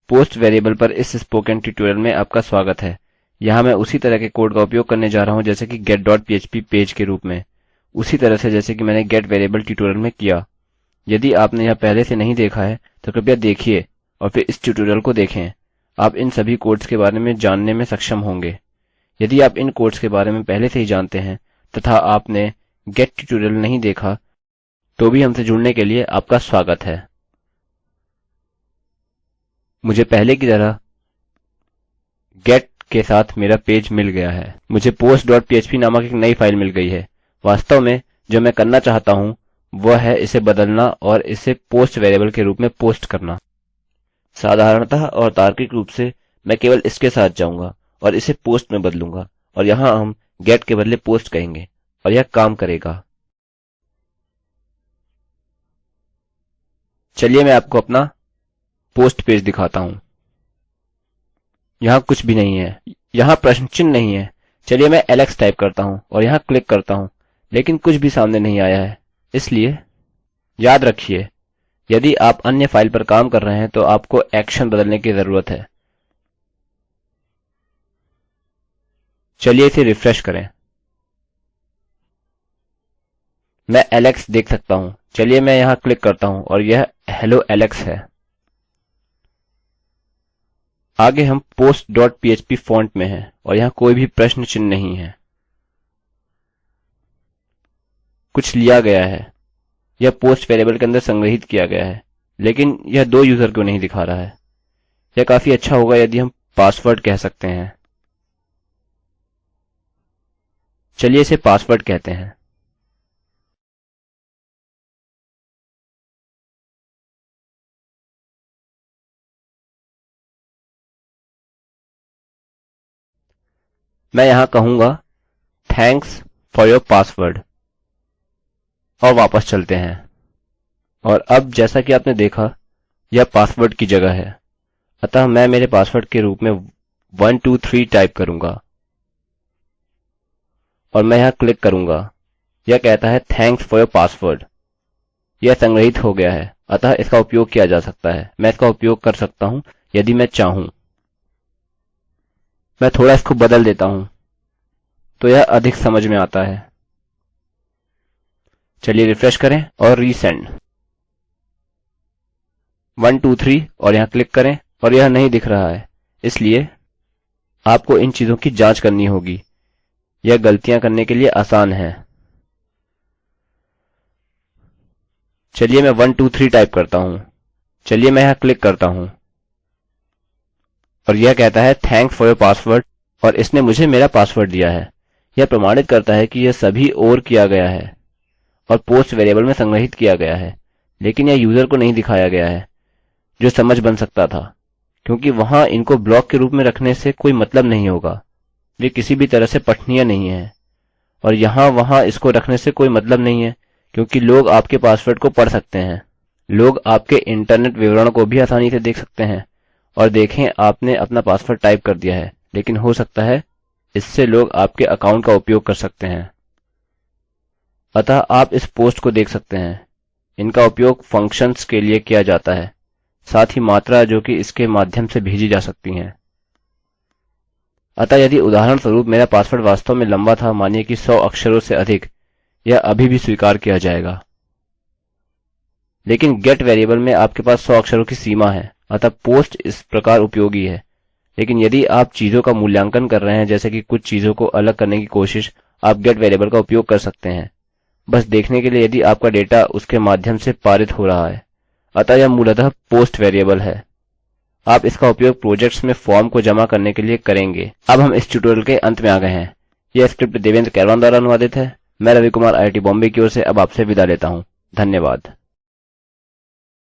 Post variable पर इस spoken tutorial में आपका स्वागत है। यहाँ मैं उसी तरह के कोड का उपयोग करने जा रहा हूँ जैसे कि get.php पेज के रूप में, उसी तरह से जैसे कि मैंने गेट वेरिएबल ट्यूटोरियल में किया। यदि आपने यह पहले से नहीं देखा है तो कृपया देखिए और फिर इस ट्यूटोरियल को देखें। आप इन सभी कोड्स के बारे में जानने में सक्षम होंगे। यदि आप इन कोड्स के बारे में पहले से ही जानते हैं तथा आपने गेट ट्यूटोरियल नहीं देखा तो भी हमसे जुड़ने के लिए आपका स्वागत है। मुझे पहले की तरह गेट के साथ मेरा पेज मिल गया है। मुझे post.php नामक एक नई फाइल मिल गई है। वास्तव में जो मैं करना चाहता हूँ वह है इसे बदलना और इसे पोस्ट वेरिएबल के रूप में पोस्ट करना। साधारणतः और तार्किक रूप से मैं केवल इसके साथ जाऊंगा और इसे पोस्ट में बदलूंगा और यहाँ हम गेट के बदले पोस्ट कहेंगे और यह काम करेगा। चलिए मैं आपको अपना पोस्ट पेज दिखाता हूँ। यहाँ कुछ भी नहीं है, यहाँ प्रश्न चिन्ह नहीं है। चलिए मैं एलेक्स टाइप करता हूँ और यहाँ क्लिक करता हूँ, लेकिन कुछ भी सामने नहीं आया है। इसलिए याद रखिए, यदि आप अन्य फाइल पर काम कर रहे हैं तो आपको एक्शन बदलने की जरूरत है। चलिए इसे रिफ्रेश करें। मैं एलेक्स देख सकता हूँ। चलिए मैं यहाँ क्लिक करता हूँ और यह हेलो एलेक्स है। आगे हम post.php फॉन्ट में हैं और यहाँ कोई भी प्रश्न चिन्ह नहीं है। कुछ लिया गया है, यह पोस्ट वेरिएबल के अंदर संग्रहित किया गया है, लेकिन यह दो यूजर को नहीं दिखा रहा है। यह काफी अच्छा होगा यदि हम पासवर्ड कह सकते हैं। चलिए इसे पासवर्ड कहते हैं। मैं यहाँ कहूँगा थैंक्स फॉर योर पासवर्ड और वापस चलते हैं। और अब जैसा कि आपने देखा यह पासवर्ड की जगह है, अतः मैं मेरे पासवर्ड के रूप में 123 टाइप करूँगा और मैं यहाँ क्लिक करूँगा। यह कहता है थैंक्स फॉर योर पासवर्ड। यह संग्रहित हो गया है, अतः इसका उपयोग किया जा सकता है। मैं इसका उपयोग कर सकता हूँ यदि मैं चाहूँ। मैं थोड़ा इसको बदल देता हूँ तो यह अधिक समझ में आता है। चलिए रिफ्रेश करें और रीसेंड 123 और यहाँ क्लिक करें और यह नहीं दिख रहा है। इसलिए आपको इन चीजों की जांच करनी होगी। यह गलतियां करने के लिए आसान है। चलिए मैं 123 टाइप करता हूँ। चलिए मैं यहाँ क्लिक करता हूँ और यह कहता है थैंक्स फॉर योर पासवर्ड और इसने मुझे मेरा पासवर्ड दिया है। यह प्रमाणित करता है कि यह सभी ओर किया गया है और पोस्ट वेरिएबल में संग्रहित किया गया है, लेकिन यह यूजर को नहीं दिखाया गया है, जो समझ बन सकता था, क्योंकि वहां इनको ब्लॉक के रूप में रखने से कोई मतलब नहीं होगा। वे किसी भी तरह से पठनीय नहीं है और यहाँ वहां इसको रखने से कोई मतलब नहीं है, क्योंकि लोग आपके पासवर्ड को पढ़ सकते हैं। लोग आपके इंटरनेट विवरण को भी आसानी से देख सकते हैं और देखें आपने अपना पासवर्ड टाइप कर दिया है, लेकिन हो सकता है इससे लोग आपके अकाउंट का उपयोग कर सकते हैं। अतः आप इस पोस्ट को देख सकते हैं। इनका उपयोग फंक्शंस के लिए किया जाता है, साथ ही मात्रा जो कि इसके माध्यम से भेजी जा सकती हैं। अतः यदि उदाहरण स्वरूप मेरा पासवर्ड वास्तव में लंबा था, मानिए कि 100 अक्षरों से अधिक, यह अभी भी स्वीकार किया जाएगा। लेकिन गेट वेरिएबल में आपके पास 100 अक्षरों की सीमा है, अतः पोस्ट इस प्रकार उपयोगी है। लेकिन यदि आप चीजों का मूल्यांकन कर रहे हैं, जैसे कि कुछ चीजों को अलग करने की कोशिश, आप गेट वेरिएबल का उपयोग कर सकते हैं, बस देखने के लिए यदि आपका डेटा उसके माध्यम से पारित हो रहा है। अतः यह मूलतः पोस्ट वेरिएबल है। आप इसका उपयोग प्रोजेक्ट्स में फॉर्म को जमा करने के लिए करेंगे। अब हम इस ट्यूटोरियल के अंत में आ गए हैं। यह स्क्रिप्ट देवेंद्र कैरवान द्वारा अनुवादित है। मैं रवि कुमार IIT बॉम्बे की ओर से अब आपसे विदा लेता हूँ। धन्यवाद।